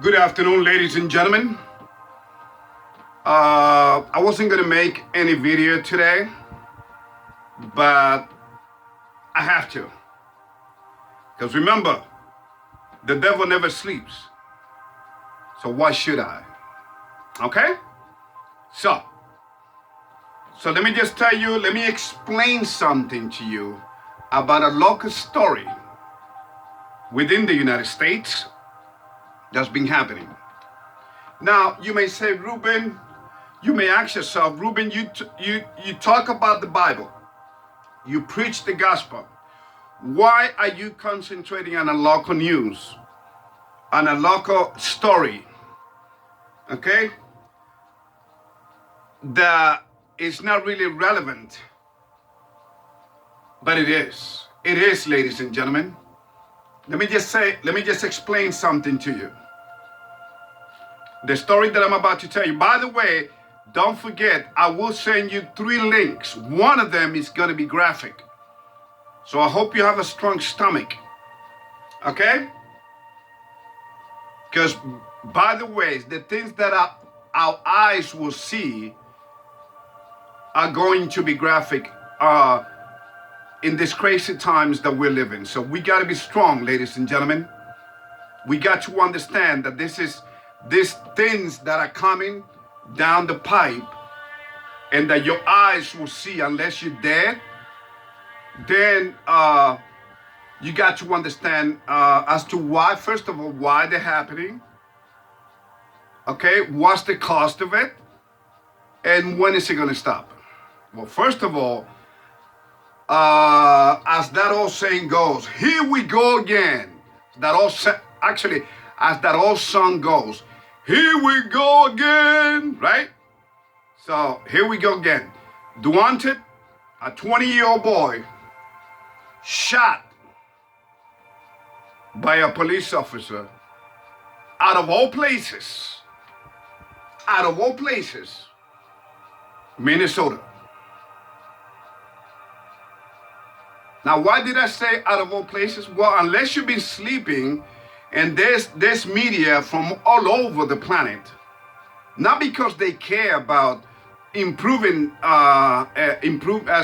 Good afternoon, ladies and gentlemen. I wasn't going to make any video today, but I have to. Because remember, the devil never sleeps. So why should I? Okay? So let me just tell you, let me explain something to you about a local story within the United States that's been happening. Now, you may say, Ruben, you may ask yourself, Ruben, you talk about the Bible. You preach the gospel. Why are you concentrating on a local news, on a local story? Okay? That is not really relevant, but it is. It is, ladies and gentlemen. Let me just explain something to you. The story that I'm about to tell you. By the way, don't forget, I will send you 3 links. One of them is going to be graphic. So I hope you have a strong stomach. Okay? Because, by the way, the things that our eyes will see are going to be graphic in these crazy times that we're living. So we got to be strong, ladies and gentlemen. We got to understand that these things that are coming down the pipe and that your eyes will see unless you're dead, then you got to understand as to why, first of all, why they're happening. Okay, what's the cost of it? And when is it going to stop? Well, first of all, as that old saying goes, here we go again. As that old song goes, here we go again, right? So here we go again. Daunte, a 20-year-old boy, shot by a police officer out of all places, Minnesota. Now, why did I say out of all places? Well, unless you've been sleeping, and there's media from all over the planet, not because they care about improving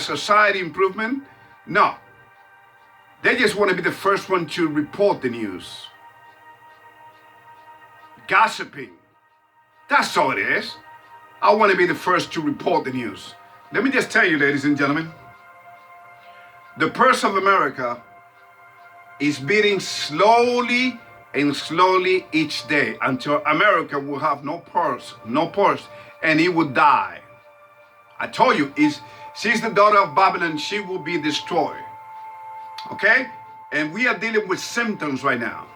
society improvement. No, they just want to be the first one to report the news. Gossiping. That's all it is. I want to be the first to report the news. Let me just tell you, ladies and gentlemen, the purse of America is beating slowly and slowly each day until America will have no purse, and it will die. I told you, she's the daughter of Babylon, she will be destroyed. Okay? And we are dealing with symptoms right now.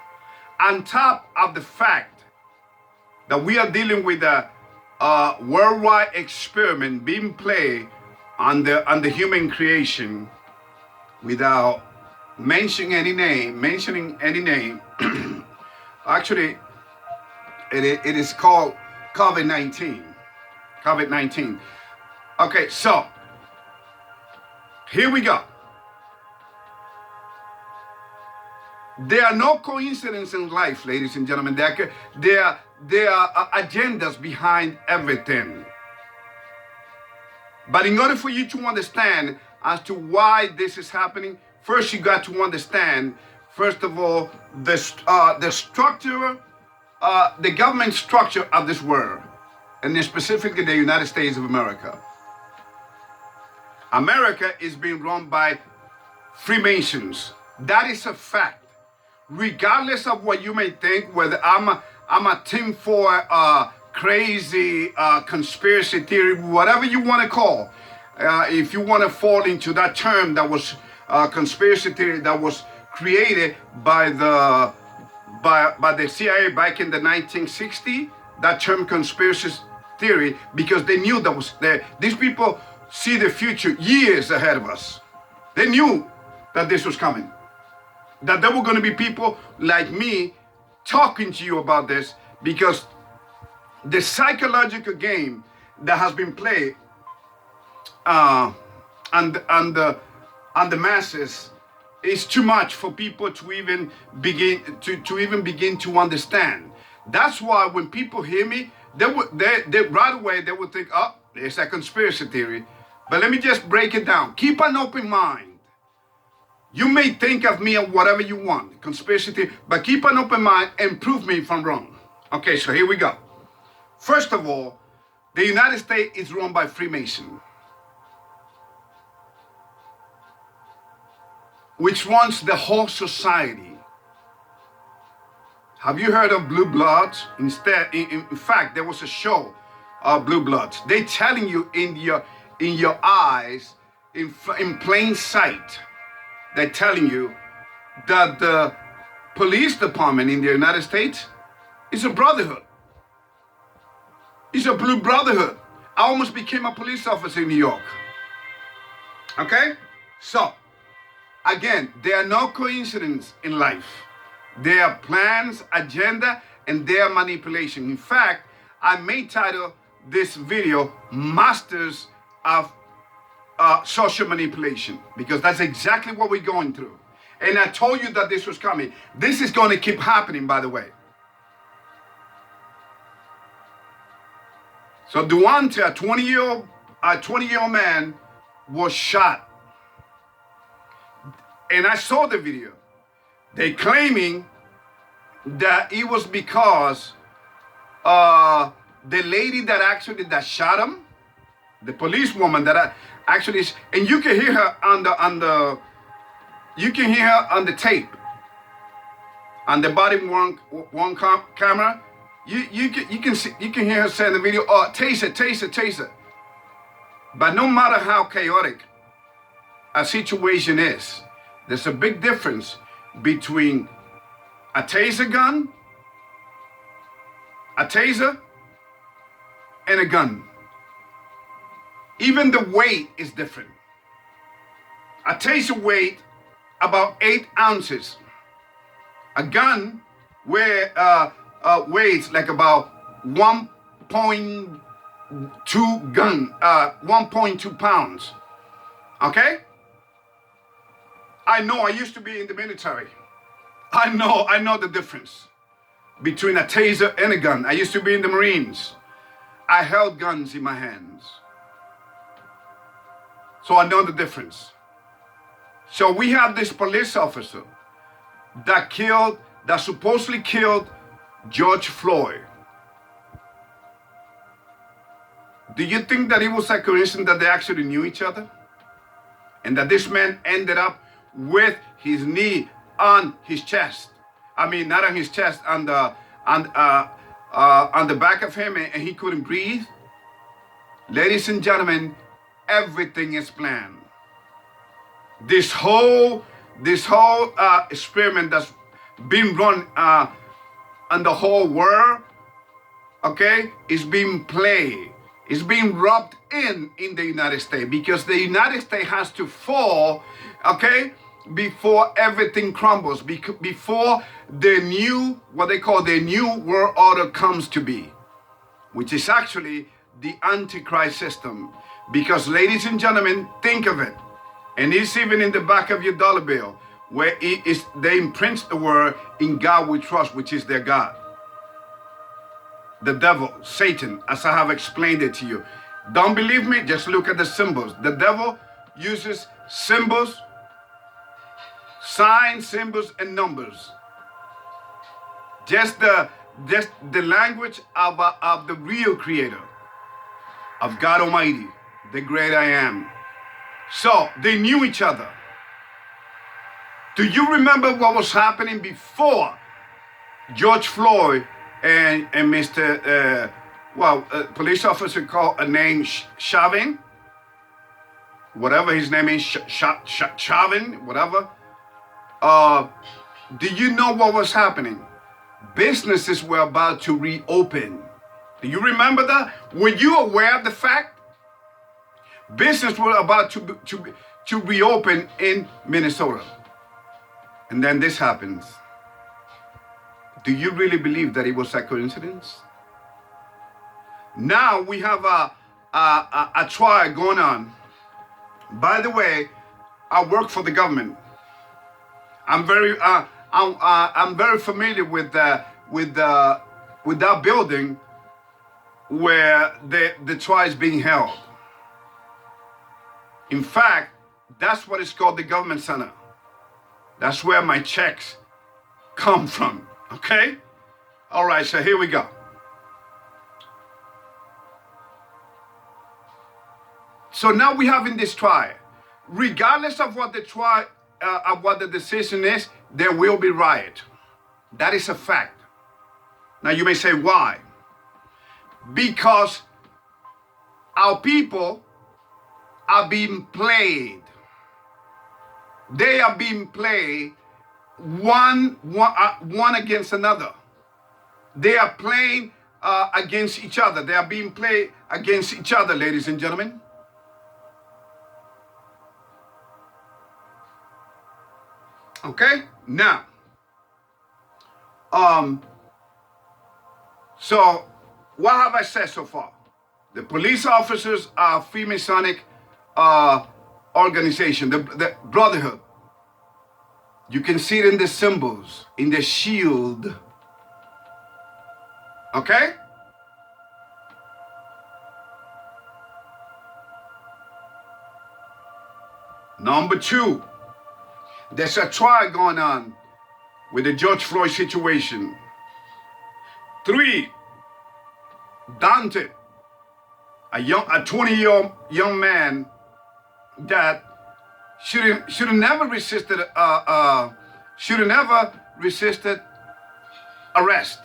On top of the fact that we are dealing with a worldwide experiment being played on the human creation without mentioning any name. Actually, it is called COVID-19. Okay, so here we go. There are no coincidences in life, ladies and gentlemen. There are agendas behind everything. But in order for you to understand as to why this is happening, first you got to understand, first of all, the structure, the government structure of this world, and specifically the United States of America. America is being run by Freemasons. That is a fact. Regardless of what you may think, whether I'm a tinfoil crazy conspiracy theory, whatever you want to call, if you want to fall into that term that was conspiracy theory that was created by the CIA back in the 1960s, that term conspiracy theory, because they knew that was there. These people see the future years ahead of us. They knew that this was coming, that there were going to be people like me talking to you about this, because the psychological game that has been played on the masses is too much for people to even begin to understand. That's why when people hear me, they right away they would think, oh, it's a conspiracy theory. But let me just break it down. Keep an open mind. You may think of me of whatever you want, conspiracy theory, but keep an open mind and prove me if I'm wrong. Okay, so here we go. First of all, the United States is run by Freemasonry, which runs the whole society. Have you heard of Blue Bloods? Instead, in fact, there was a show of Blue Bloods. They're telling you in your eyes, in plain sight, they're telling you that the police department in the United States is a brotherhood. It's a blue brotherhood. I almost became a police officer in New York. Okay? So, again, there are no coincidences in life. There are plans, agenda, and their manipulation. In fact, I may title this video Masters of Social Manipulation, because that's exactly what we're going through. And I told you that this was coming. This is going to keep happening, by the way. So Daunte, a 20-year-old man, was shot. And I saw the video. They claiming that it was because the lady that shot him, the policewoman that actually, and you can hear her on the tape, on the body worn camera. You can hear her say in the video, "Oh, taser, taser, taser." But no matter how chaotic a situation is, there's a big difference between a taser gun, a taser, and a gun. Even the weight is different. A taser weight about 8 ounces. A gun weighs like about 1.2 pounds. Okay? I know, I used to be in the military. I know the difference between a taser and a gun. I used to be in the Marines. I held guns in my hands. So I know the difference. So we have this police officer that supposedly killed George Floyd. Do you think that it was a coincidence that they actually knew each other? And that this man ended up with his knee on his chest. I mean, not on his chest, on the back of him, and he couldn't breathe. Ladies and gentlemen, everything is planned. This whole experiment that's been run on the whole world, okay, is being played. It's being rubbed in the United States, because the United States has to fall, okay, before everything crumbles, before the new, what they call the new world order comes to be, which is actually the Antichrist system. Because, ladies and gentlemen, think of it, and it's even in the back of your dollar bill, where they imprint the word "in God we trust," which is their God. The devil, Satan, as I have explained it to you. Don't believe me? Just look at the symbols. The devil uses symbols, signs, symbols, and numbers. Just the language of the real creator, of God Almighty, the great I am. So they knew each other. Do you remember what was happening before George Floyd and Mr. Police officer called named Chauvin, whatever his name is, Chauvin, whatever. Do you know what was happening? Businesses were about to reopen. Do you remember that? Were you aware of the fact? Business were about to reopen in Minnesota. And then this happens. Do you really believe that it was a coincidence? Now we have a trial going on. By the way, I work for the government. I'm very familiar with with that building where the trial is being held. In fact, that's what is called the government center. That's where my checks come from, okay? All right, so here we go. So now we have in this trial, regardless of what the trial, of what the decision is, there will be riot. That is a fact. Now you may say, why? Because our people are being played. They are being played one against another. They are playing against each other. They are being played against each other, ladies and gentlemen. Okay, now, so what have I said so far? The police officers are Freemasonic organization, the brotherhood. You can see it in the symbols, in the shield. Okay? Number two, there's a trial going on with the George Floyd situation. 3, Daunte, a 20-year-old young man that should have never resisted arrest.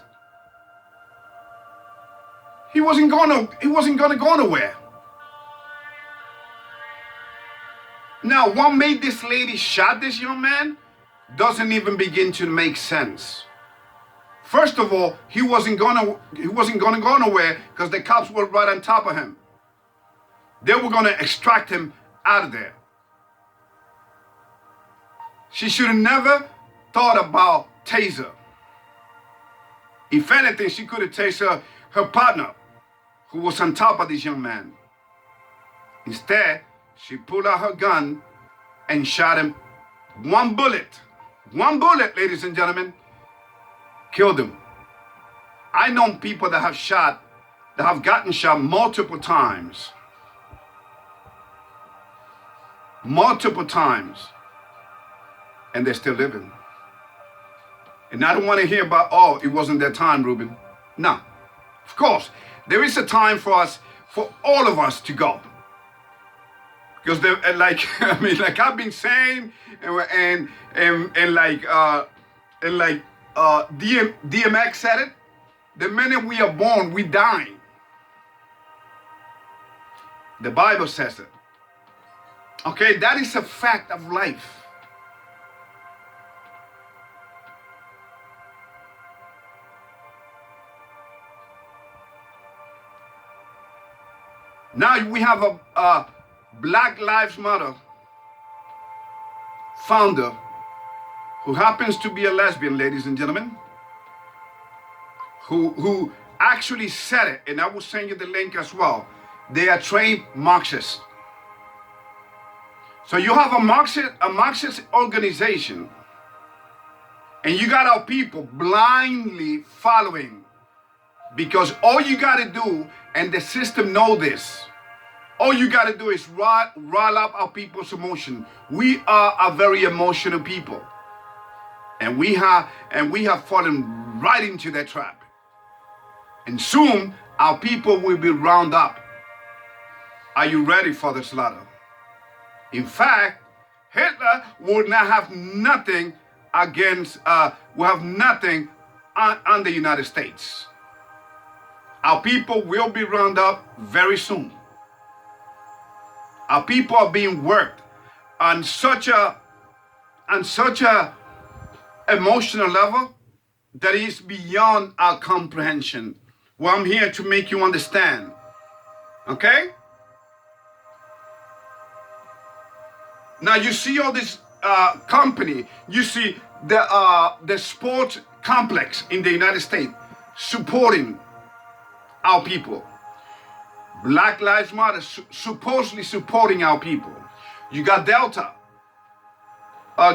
He wasn't gonna go nowhere. Now, what made this lady shot this young man doesn't even begin to make sense. First of all, he wasn't gonna go nowhere because the cops were right on top of him. They were gonna extract him out of there. She should have never thought about taser. If anything, she could have tased her partner, who was on top of this young man. Instead, she pulled out her gun and shot him. One bullet, ladies and gentlemen, killed him. I know people that have gotten shot multiple times. And they're still living. And I don't want to hear about, oh, it wasn't their time, Ruben. No. Of course, there is a time for us, for all of us to go. Because like I've been saying, and DMX said it, the minute we are born, we die. The Bible says it. Okay, that is a fact of life. Now we have a Black Lives Matter founder who happens to be a lesbian, ladies and gentlemen, who actually said it, and I will send you the link as well. They are trained Marxists. So you have a Marxist organization, and you got our people blindly following, because all you got to do, and the system know this, all you got to do is rile up our people's emotion. We are a very emotional people, and we have fallen right into that trap. And soon our people will be rounded up. Are you ready for the slaughter? In fact, Hitler would not have nothing against, will have nothing on the United States. Our people will be rounded up very soon. Our people are being worked on such a emotional level that is beyond our comprehension. Well, I'm here to make you understand. Okay? Now you see all this company, you see the sports complex in the United States supporting our people. Black Lives Matter supposedly supporting our people. You got Delta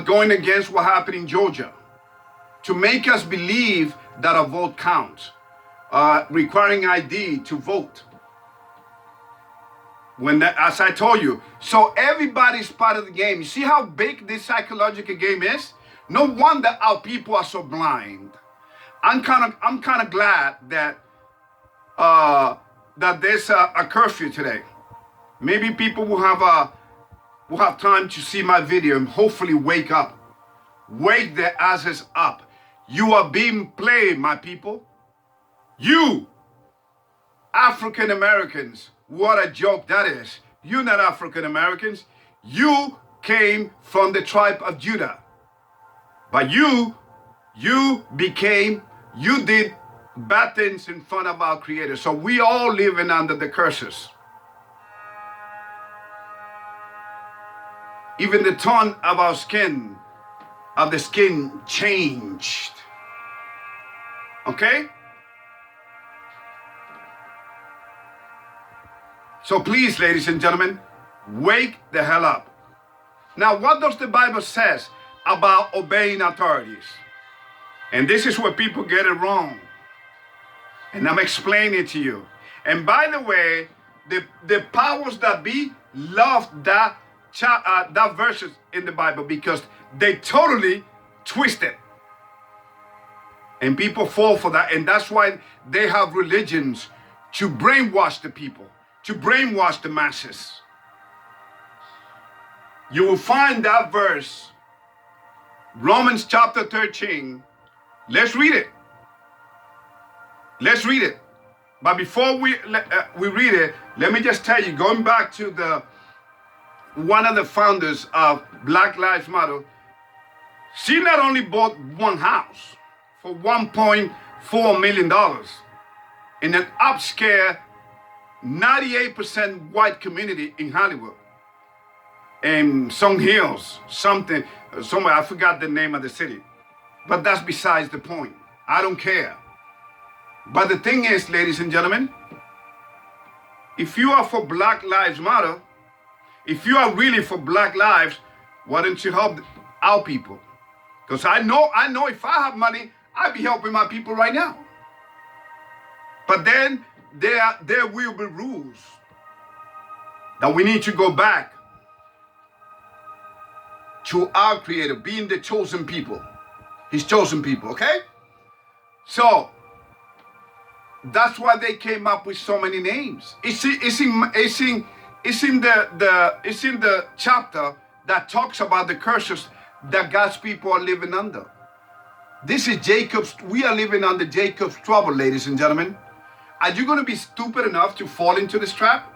going against what happened in Georgia to make us believe that a vote counts. requiring ID to vote. As I told you, so everybody's part of the game. You see how big this psychological game is? No wonder our people are so blind. I'm kind of glad that that there's a curfew today. Maybe people will have time to see my video and hopefully wake up. Wake their asses up. You are being played, my people. You, African Americans, what a joke that is. You're not African Americans. You came from the tribe of Judah. But you did bad things in front of our Creator. So we all living under the curses. Even the tone of our skin, changed. Okay? So please, ladies and gentlemen, wake the hell up. Now, what does the Bible says about obeying authorities? And this is where people get it wrong. And I'm explaining it to you. And by the way, the powers that be love that verses in the Bible because they totally twist it. And people fall for that. And that's why they have religions to brainwash the people, to brainwash the masses. You will find that verse, Romans chapter 13. Let's read it. Let's read it. But before we read it, let me just tell you, going back to one of the founders of Black Lives Matter, she not only bought one house for $1.4 million in an upscale 98% white community in Hollywood, in some hills, somewhere, I forgot the name of the city. But that's besides the point. I don't care. But the thing is, ladies and gentlemen, if you are for Black Lives Matter, if you are really for Black lives, why don't you help our people? Because I know if I have money, I'd be helping my people right now. But then there will be rules that we need to go back to our Creator, being the chosen people. His chosen people, okay? So that's why they came up with so many names. It's in the chapter that talks about the curses that God's people are living under. This is we are living under Jacob's trouble, ladies and gentlemen. Are you going to be stupid enough to fall into this trap?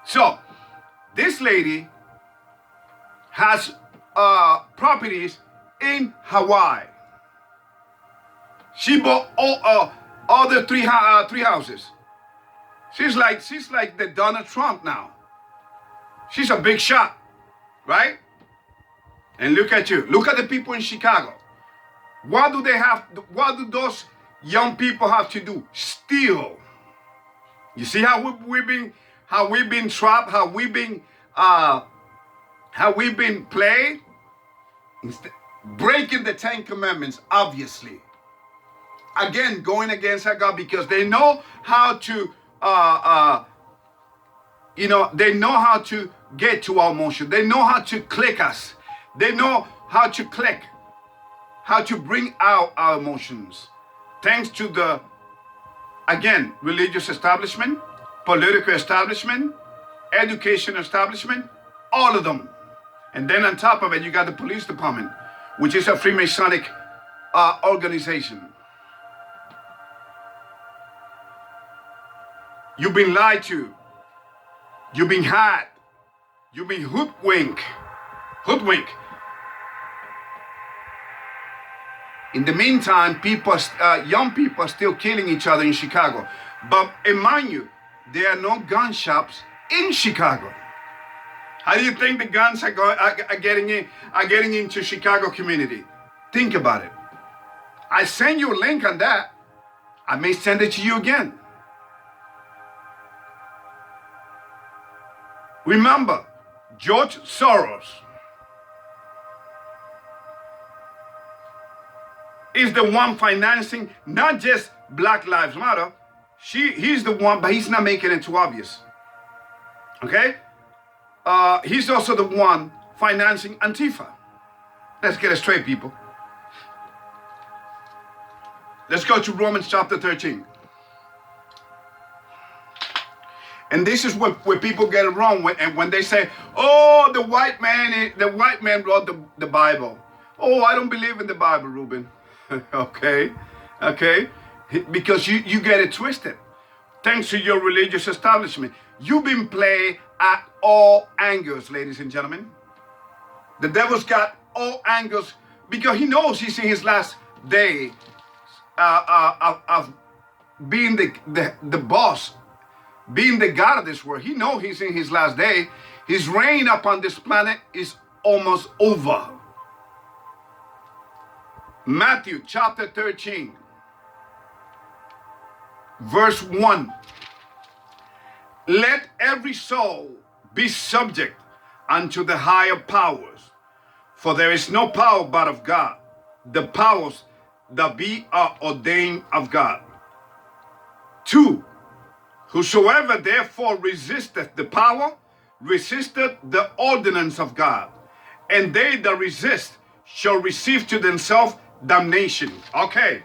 So, this lady has properties in Hawaii. She bought all the three houses. She's like the Donald Trump now. She's a big shot, right? And look at you. Look at the people in Chicago. What do those young people have to do? Steal. You see how we've been trapped, how we've been played? Breaking the 10 Commandments, obviously. Again, going against our God because they know how to, they know how to get to our emotion. They know how to click us. They know how to bring out our emotions. Thanks to the, again, religious establishment, political establishment, education establishment, all of them. And then on top of it, you got the police department, which is a Freemasonic organization. You've been lied to. You've been had. You've been hoodwinked. In the meantime, young people are still killing each other in Chicago. But mind you, there are no gun shops in Chicago. How do you think the guns are getting into Chicago community? Think about it. I sent you a link on that. I may send it to you again. Remember, George Soros is the one financing not just Black Lives Matter, he's the one, but he's not making it too obvious. Okay? He's also the one financing Antifa. Let's get it straight, people. Let's go to Romans chapter 13. And this is where people get it wrong when they say, "Oh, the white man wrote the Bible." Oh, I don't believe in the Bible, Ruben. Okay. Because you get it twisted. Thanks to your religious establishment. You've been played at all angles, ladies and gentlemen. The devil's got all angles because he knows he's in his last day of being the boss, being the God of this world. He knows he's in his last day. His reign upon this planet is almost over. Matthew chapter 13, verse 1. Let every soul be subject unto the higher powers, for there is no power but of God. The powers that be are ordained of God. 2. Whosoever therefore resisteth the power, resisteth the ordinance of God. And they that resist shall receive to themselves damnation. Okay.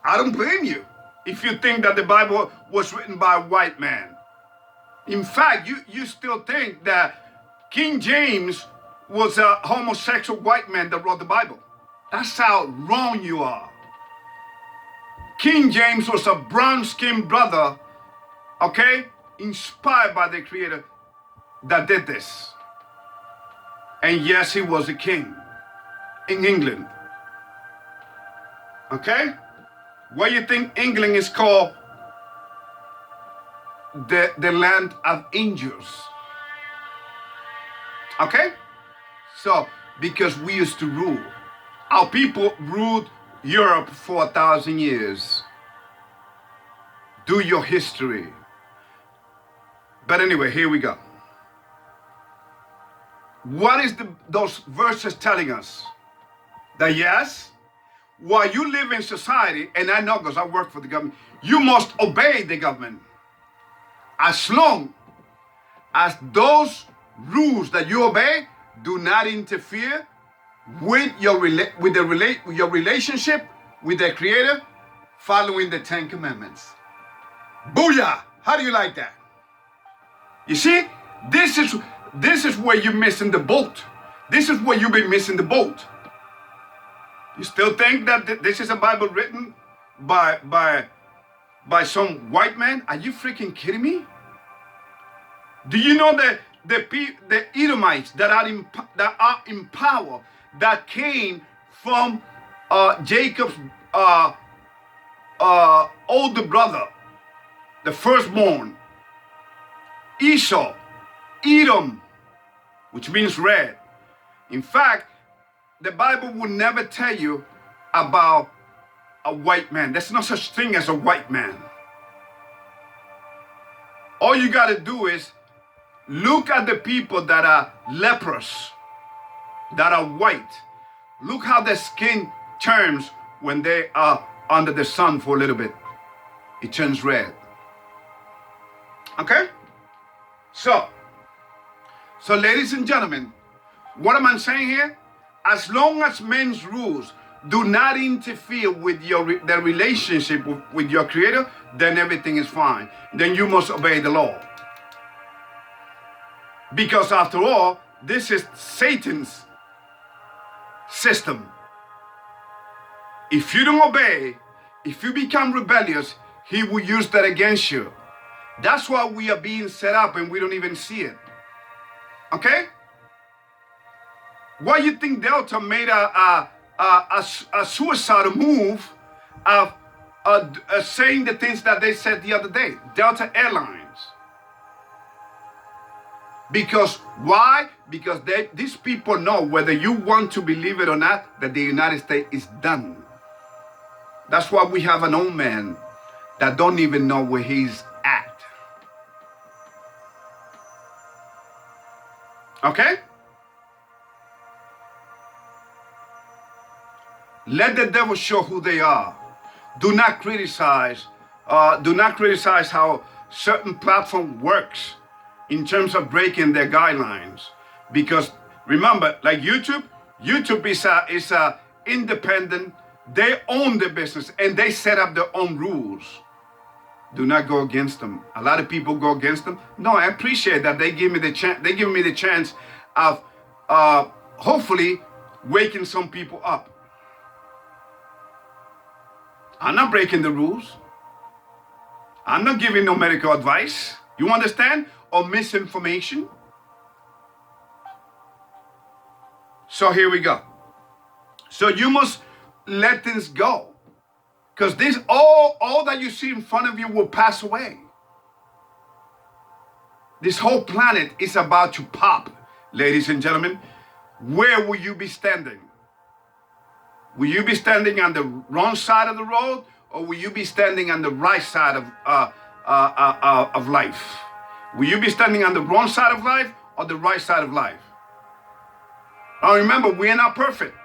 I don't blame you if you think that the Bible was written by a white man. In fact, you still think that King James was a homosexual white man that wrote the Bible. That's how wrong you are. King James was a brown-skinned brother, okay, inspired by the Creator that did this. And yes, he was a king in England. Okay? Why you think England is called the land of angels? Okay? So, because we used to rule. Our people ruled Europe for 1,000 years. Do your history. But anyway, here we go. What is those verses telling us? That yes, while you live in society, and I know because I work for the government, you must obey the government. As long as those rules that you obey do not interfere with your relationship with the Creator, following the 10 Commandments. Booyah! How do you like that? You see, this is where you're missing the boat. This is where you've been missing the boat. You still think that this is a Bible written by some white man? Are you freaking kidding me? Do you know that the Edomites that are in power, that came from Jacob's older brother, the firstborn, Esau, Edom, which means red. In fact, the Bible will never tell you about a white man. There's no such thing as a white man. All you got to do is look at the people that are leprous, that are white. Look how their skin turns when they are under the sun for a little bit. It turns red. Okay? So ladies and gentlemen, what am I saying here? As long as men's rules do not interfere with their relationship with your Creator, then everything is fine. Then you must obey the law. Because after all, this is Satan's system. If you don't obey, if you become rebellious, he will use that against you. That's why we are being set up and we don't even see it. Okay? Why you think Delta made a suicidal move of saying the things that they said the other day? Delta Airlines. Because why? Because these people know, whether you want to believe it or not, that the United States is done. That's why we have an old man that don't even know where he's at. Okay? Let the devil show who they are. Do not criticize. Do not criticize how certain platform works in terms of breaking their guidelines. Because remember, like YouTube is a independent. They own the business and they set up their own rules. Do not go against them. A lot of people go against them. No, I appreciate that they give me the chance. They give me the chance of hopefully waking some people up. I'm not breaking the rules. I'm not giving no medical advice. You understand? Or misinformation. So here we go. So you must let things go. Because this all that you see in front of you will pass away. This whole planet is about to pop, ladies and gentlemen. Where will you be standing? Will you be standing on the wrong side of the road, or will you be standing on the right side of life? Will you be standing on the wrong side of life or the right side of life? Now remember, we are not perfect.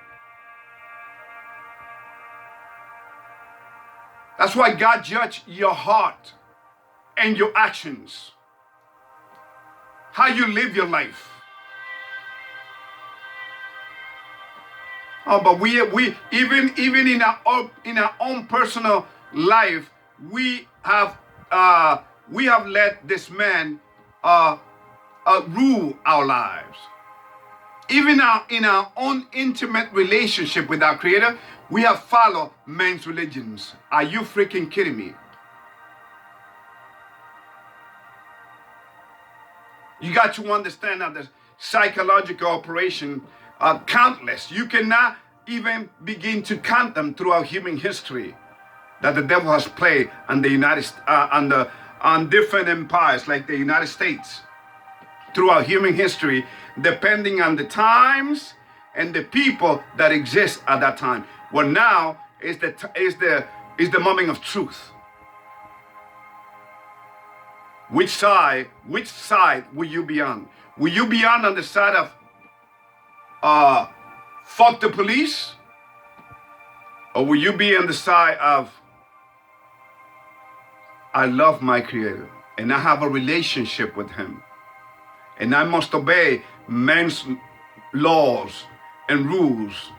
That's why God judges your heart and your actions. How you live your life. Oh, but we even in our own personal life, we have let this man rule our lives. Even in our own intimate relationship with our Creator, we have followed men's religions. Are you freaking kidding me? You got to understand that the psychological operation are countless. You cannot even begin to count them throughout human history that the devil has played on the on different empires like the United States throughout human history, depending on the times and the people that exist at that time. Well, now is the moment of truth. Which side will you be on? Will you be on the side of fuck the police? Or will you be on the side of I love my Creator and I have a relationship with Him and I must obey men's laws and rules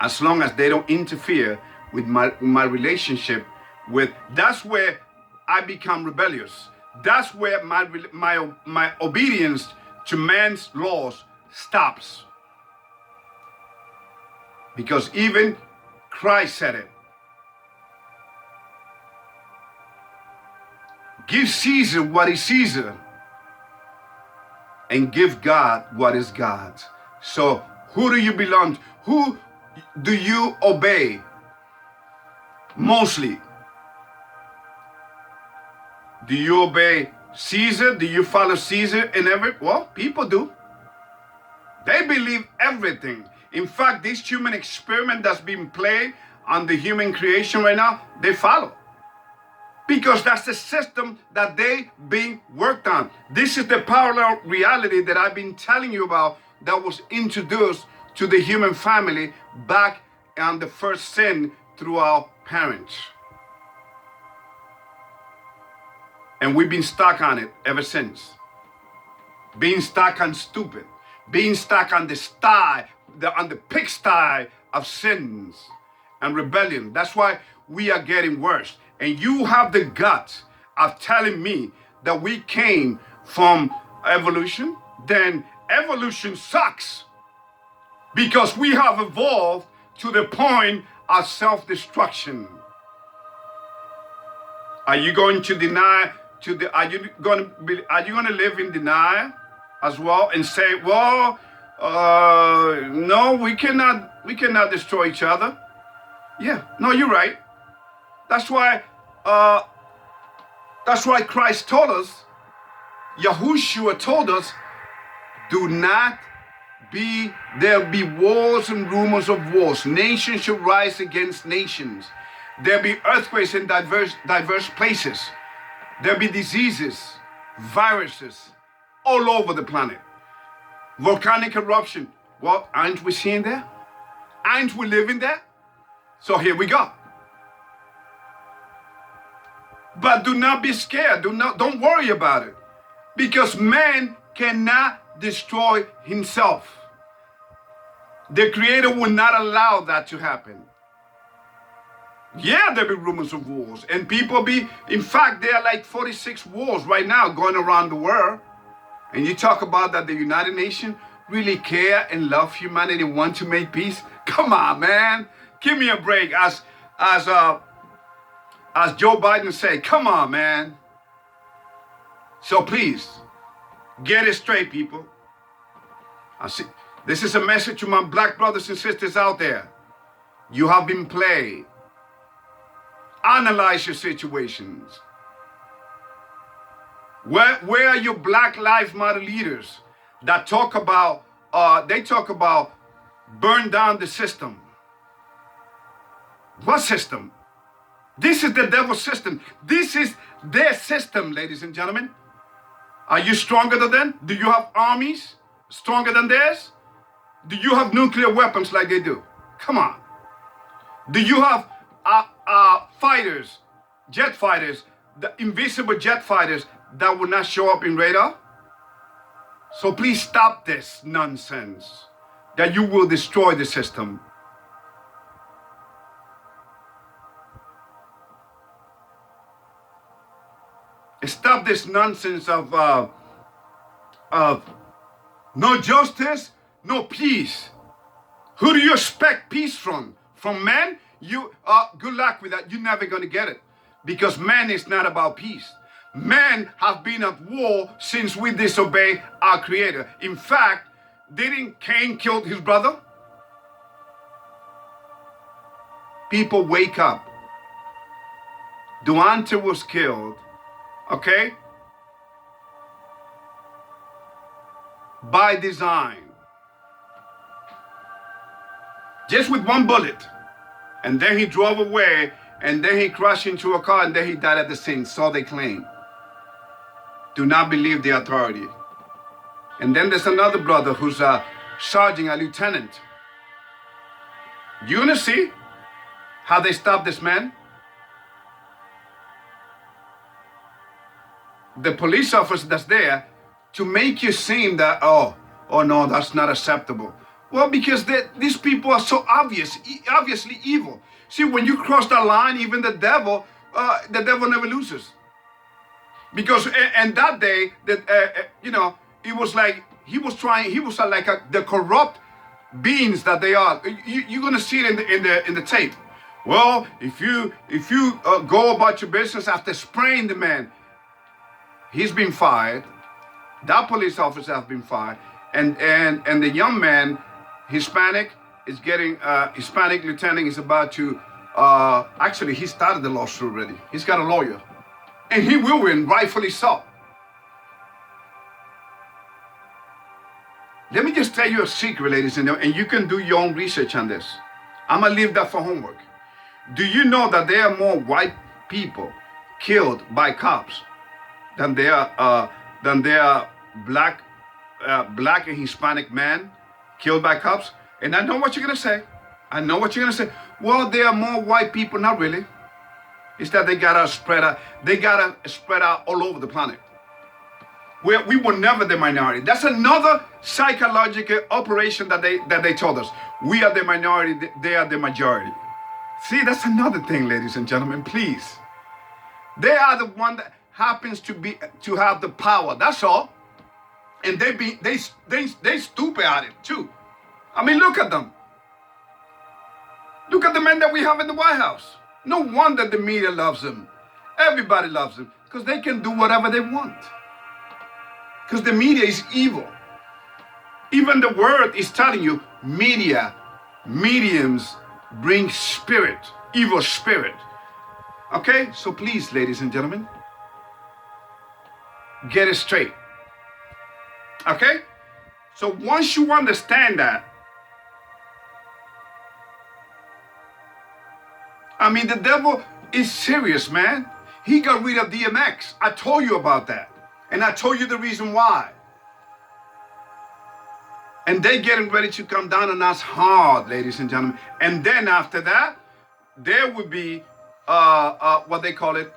as long as they don't interfere with my relationship with. That's where I become rebellious. That's where my obedience to man's laws stops. Because even Christ said it. Give Caesar what is Caesar and give God what is God's. So who do you belong to? Who do you obey mostly? Do you obey Caesar? Do you follow Caesar in every? Well, people do. They believe everything. In fact, this human experiment that's being played on the human creation right now, they follow. Because that's the system that they being worked on. This is the parallel reality that I've been telling you about that was introduced to the human family back on the first sin through our parents. And we've been stuck on it ever since. Being stuck on stupid. Being stuck on the pigsty of sins and rebellion. That's why we are getting worse. And you have the guts of telling me that we came from evolution? Then evolution sucks. Because we have evolved to the point of self-destruction. Are you going to deny? Are you going to live in denial as well and say, well, no, we cannot destroy each other? Yeah, no, you're right. That's why Christ told us, Yahushua told us, there'll be wars and rumors of wars. Nations shall rise against nations. There'll be earthquakes in diverse places. There'll be diseases, viruses all over the planet. Volcanic eruption. Well, aren't we seeing that? Aren't we living there? So here we go. But do not be scared. Don't worry about it. Because man cannot destroy himself. The Creator will not allow that to happen. Yeah, there'll be rumors of wars. And in fact, there are like 46 wars right now going around the world. And you talk about that the United Nations really care and love humanity, want to make peace. Come on, man. Give me a break. As Joe Biden said, come on, man. So please, get it straight, people. This is a message to my black brothers and sisters out there. You have been played. Analyze your situations. Where are your Black Lives Matter leaders that talk about, burn down the system? What system? This is the devil's system. This is their system, ladies and gentlemen. Are you stronger than them? Do you have armies stronger than theirs? Do you have nuclear weapons like they do? Come on. Do you have fighters, jet fighters, the invisible jet fighters that will not show up in radar? So please stop this nonsense that you will destroy the system. Stop this nonsense of no justice, no peace. Who do you expect peace from? From man? Good luck with that. You're never going to get it. Because man is not about peace. Men have been at war since we disobeyed our Creator. In fact, didn't Cain kill his brother? People, wake up. Daunte was killed, okay, by design. Just with one bullet. And then he drove away, and then he crashed into a car, and then he died at the scene, so they claim. Do not believe the authority. And then there's another brother who's a sergeant, a lieutenant. You wanna see how they stopped this man? The police officer that's there to make you seem that, oh no, that's not acceptable. Well, because these people are so obviously evil. See, when you cross that line, even the devil never loses. Because and that day, it was like he was like the corrupt beings that they are. You're gonna see it in the tape. Well, if you go about your business after spraying the man, he's been fired. That police officer has been fired, and the young man, Hispanic, is getting Hispanic lieutenant is about to actually he started the lawsuit already. He's got a lawyer, and he will win, rightfully so. Let me just tell you a secret, ladies and gentlemen, and you can do your own research on this. I'm gonna leave that for homework. Do you know that there are more white people killed by cops than there are black and Hispanic men killed by cops? And I know what you're gonna say. Well, there are more white people. Not really. It's that they gotta spread out all over the planet. We were never the minority. That's another psychological operation that they told us. We are the minority, they are the majority. See, that's another thing, ladies and gentlemen, please. They are the one that happens to have the power. That's all. And they stupid at it too. I mean, look at them. Look at the men that we have in the White House. No wonder the media loves them. Everybody loves them because they can do whatever they want. Because the media is evil. Even the word is telling you, mediums bring spirit, evil spirit. Okay? So please, ladies and gentlemen, get it straight. Okay? So once you understand that, I mean, the devil is serious, man. He got rid of DMX. I told you about that. And I told you the reason why. And they're getting ready to come down on us hard, ladies and gentlemen. And then after that, there would be what they call it.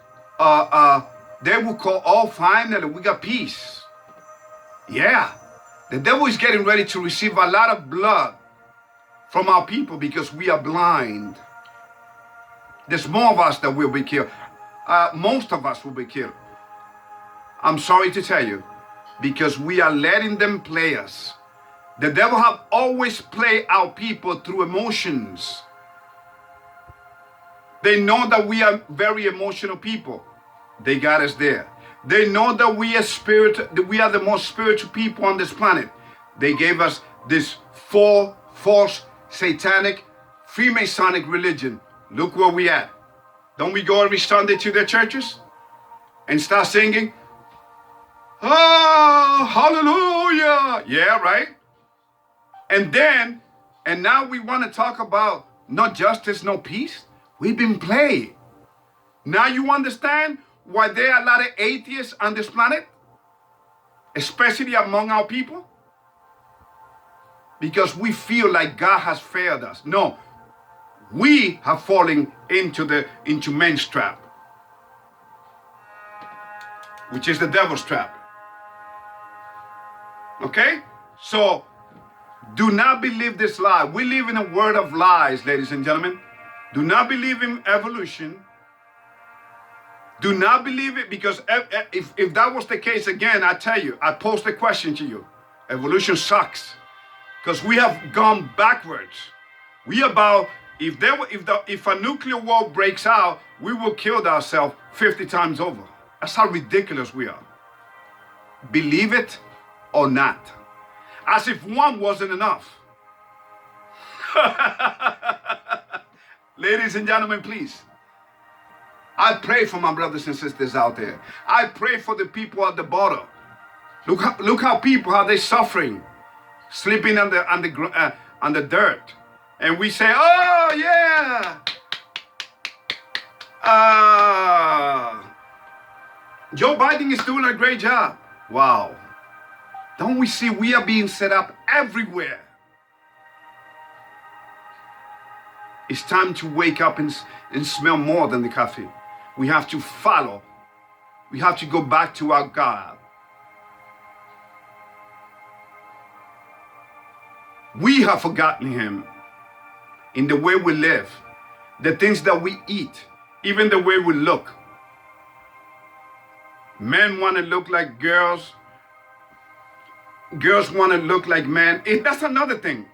They will call, oh, finally we got peace. Yeah, the devil is getting ready to receive a lot of blood from our people because we are blind. There's more of us that will be killed. Most of us will be killed. I'm sorry to tell you, because we are letting them play us. The devil have always played our people through emotions. They know that we are very emotional people. They got us there. They know that we are the most spiritual people on this planet. They gave us this false, satanic, Freemasonic religion. Look where we at. Don't we go every Sunday to their churches and start singing? Oh, hallelujah. Yeah, right? And now we want to talk about no justice, no peace. We've been played. Now you understand why there are a lot of atheists on this planet, especially among our people? Because we feel like God has failed us. No, we have fallen into man's trap, which is the devil's trap. Okay? So do not believe this lie. We live in a world of lies, ladies and gentlemen. Do not believe in evolution. Do not believe it, because if that was the case, again, I tell you, I pose the question to you. Evolution sucks, because we have gone backwards. We about, if a nuclear war breaks out, we will kill ourselves 50 times over. That's how ridiculous we are. Believe it or not. As if one wasn't enough. Ladies and gentlemen, please. I pray for my brothers and sisters out there. I pray for the people at the bottom. Look how people, how they're suffering, sleeping on the dirt. And we say, oh yeah, Joe Biden is doing a great job. Wow. Don't we see we are being set up everywhere? It's time to wake up and smell more than the coffee. We have to follow. We have to go back to our God. We have forgotten him in the way we live, the things that we eat, even the way we look. Men want to look like girls. Girls want to look like men. That's another thing.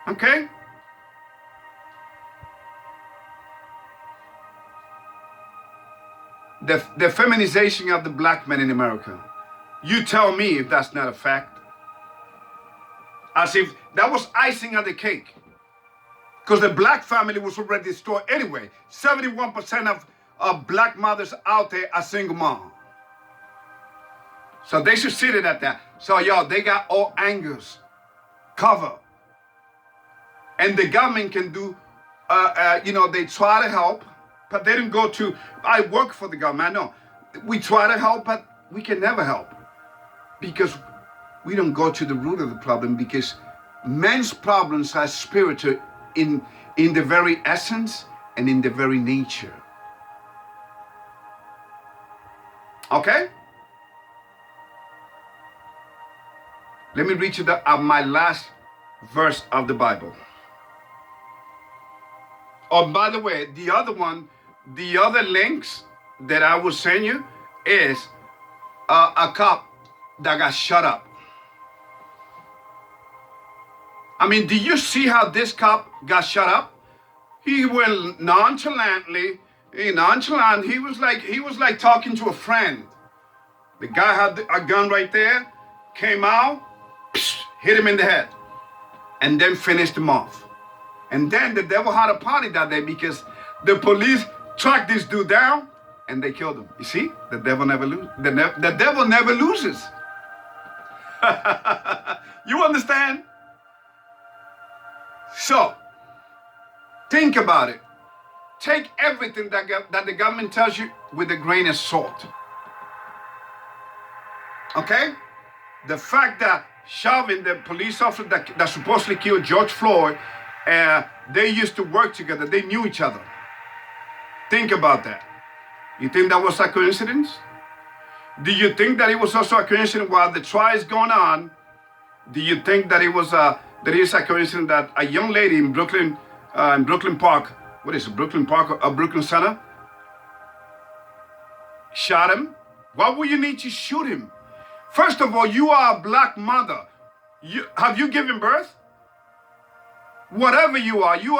Okay? The feminization of the black men in America. You tell me if that's not a fact. As if that was icing on the cake. Because the black family was already destroyed anyway. 71% of black mothers out there are single mom. So they should see it at that. So y'all, they got all angles covered. And the government can do, they try to help, but they didn't go to, I work for the government, I know. We try to help, but we can never help. Because we don't go to the root of the problem, because men's problems are spiritual in the very essence and in the very nature. Okay? Let me read you my last verse of the Bible. Oh, by the way, the other links that I will send you is a cop that got shut up. I mean, do you see how this cop got shut up? He went nonchalantly, he was like talking to a friend. The guy had a gun right there, came out, hit him in the head, and then finished him off. And then the devil had a party that day because the police tracked this dude down and they killed him. You see, the devil never loses. The devil never loses. You understand? So, think about it. Take everything that the government tells you with a grain of salt. Okay? The fact that Chauvin, the police officer that supposedly killed George Floyd, They used to work together. They knew each other. Think about that. You think that was a coincidence? Do you think that it was also a coincidence while the trial is going on? Do you think that it is a coincidence that a young lady in Brooklyn Park, what is it, Brooklyn Park or Brooklyn Center, shot him? Why would you need to shoot him? First of all, you are a black mother. Have you given birth? Whatever you are, you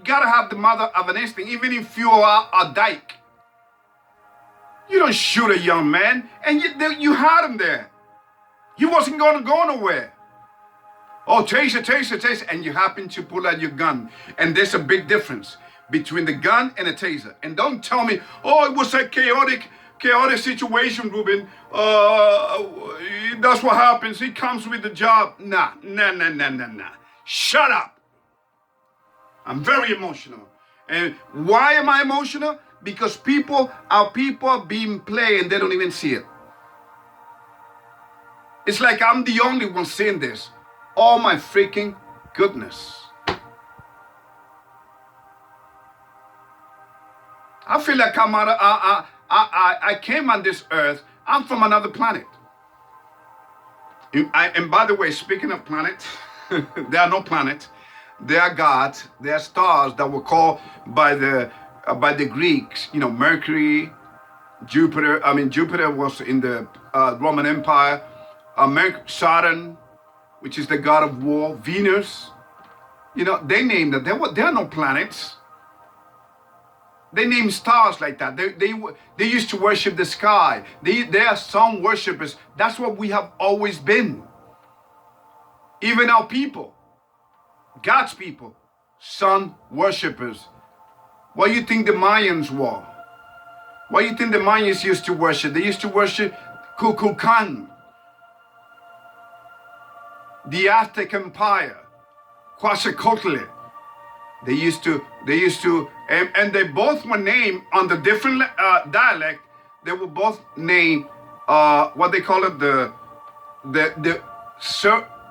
gotta have the mother of an instinct, even if you are a dyke. You don't shoot a young man, and you had him there. He wasn't going to go nowhere. Oh, taser, and you happen to pull out your gun. And there's a big difference between the gun and a taser. And don't tell me, oh, it was a chaotic situation, Ruben. That's what happens. He comes with the job. Nah. Shut up. I'm very emotional. And why am I emotional? Because our people are being played and they don't even see it. It's like I'm the only one seeing this. Oh my freaking goodness. I feel like I came on this earth. I'm from another planet. And by the way, speaking of planets, there are no planets. There are gods. There are stars that were called by the Greeks. You know, Mercury, Jupiter. I mean, Jupiter was in the Roman Empire. Saturn, which is the god of war. Venus. You know, they named that. There are no planets. They named stars like that. They used to worship the sky. They are sun worshippers. That's what we have always been. Even our people, God's people, sun worshippers. What do you think the Mayans were? What do you think the Mayans used to worship? They used to worship Kukulkan, the Aztec Empire, Quetzalcoatl. They used to, and they both were named on the different dialect. They were both named what they call it,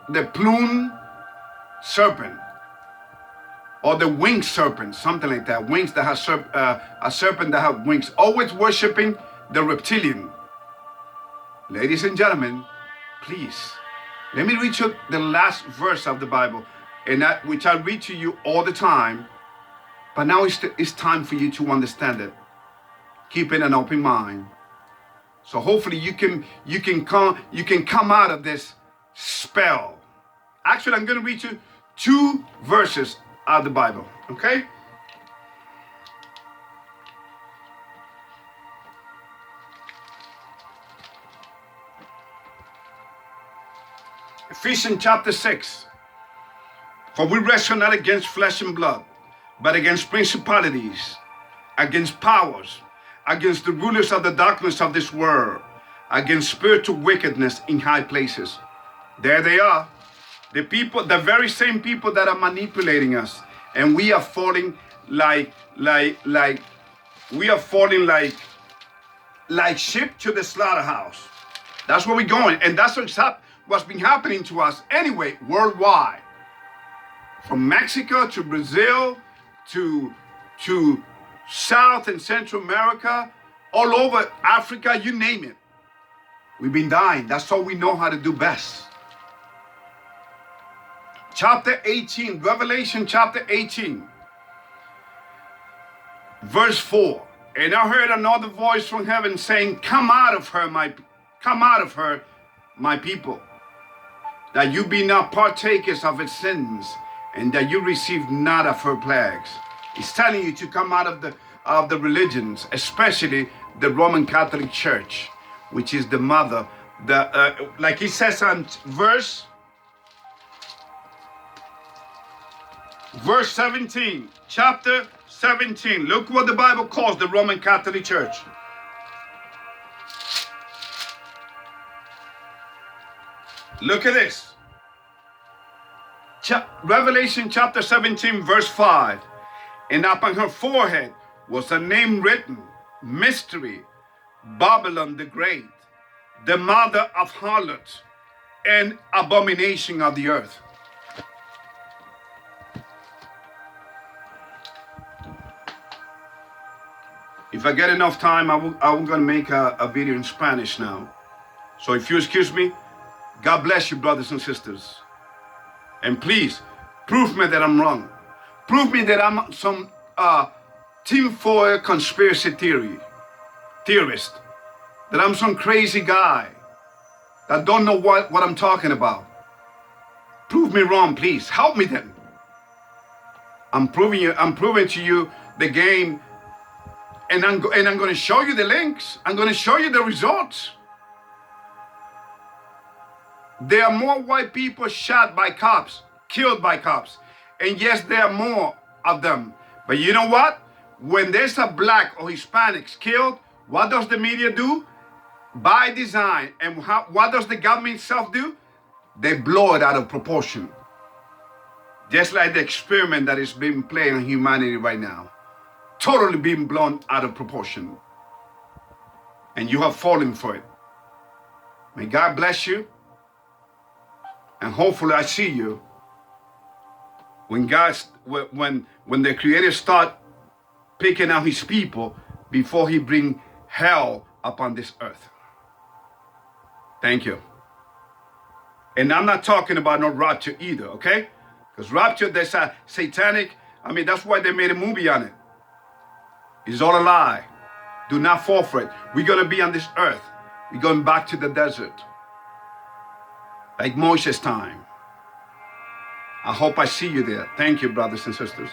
the plume serpent, or the winged serpent, something like that. Wings that have a serpent that have wings. Always worshiping the reptilian. Ladies and gentlemen, please let me read you the last verse of the Bible, and which I read to you all the time. But now it's time for you to understand it. Keeping an open mind. So hopefully you can come out of this spell. Actually, I'm going to read you 2 verses out of the Bible. Okay? Ephesians chapter 6. For we wrestle not against flesh and blood, but against principalities, against powers, against the rulers of the darkness of this world, against spiritual wickedness in high places. There they are. The people, the very same people that are manipulating us, and we are falling like sheep to the slaughterhouse. That's where we're going, and that's what's been happening to us anyway, worldwide. From Mexico to Brazil to South and Central America, all over Africa, you name it. We've been dying. That's all we know how to do best. Chapter 18, Revelation chapter 18, verse 4. And I heard another voice from heaven saying, come out of her, my people, that you be not partakers of its sins, and that you receive not of her plagues. He's telling you to come out of the religions, especially the Roman Catholic Church, which is the mother. Like he says on verse 17, chapter 17. Look what the Bible calls the Roman Catholic Church. Look at this. Revelation chapter 17, verse 5. And upon her forehead was a name written, Mystery, Babylon the Great, the mother of harlots and abomination of the earth. If I get enough time, I'm going to make a video in Spanish now. So if you excuse me, God bless you, brothers and sisters. And please, prove me that I'm wrong. Prove me that I'm some tinfoil conspiracy theorist. That I'm some crazy guy that don't know what I'm talking about. Prove me wrong, please. Help me then. I'm proving to you the game, and I'm going to show you the links. I'm going to show you the results. There are more white people shot by cops, killed by cops. And yes, there are more of them. But you know what? When there's a black or Hispanics killed, what does the media do? By design. And what does the government itself do? They blow it out of proportion. Just like the experiment that is being played on humanity right now. Totally being blown out of proportion. And you have fallen for it. May God bless you. And hopefully I see you when the Creator start picking out his people before he bring hell upon this earth. Thank you. And I'm not talking about no rapture either, okay? Because rapture, there's a satanic, that's why they made a movie on it. It's all a lie. Do not fall for it. We're going to be on this earth. We're going back to the desert. Like Moses' time. I hope I see you there. Thank you, brothers and sisters.